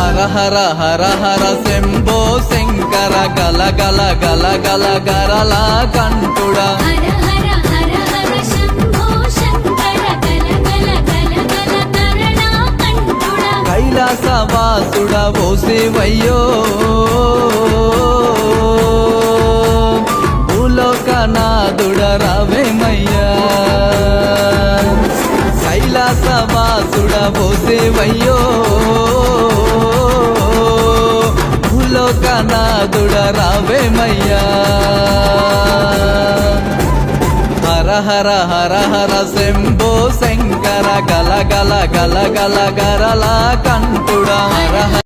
హర హర హర హర శంభో శంకర గల గల గల గల గరల కంఠుడా హర హర హర హర శంభో శంకర గల గల గల గల కరణా కంఠుడా కైలాసవాసుడ ఓ శివయ్యో భూలోకనాథుడ రావేమయ్యా కైలాసవాసుడ ఓ శివయ్యో భూలోకనాథుడ రావేమయ్యా హర హర హర హర శంభో శంకర గల గల గల గల గరల కంఠుడా హర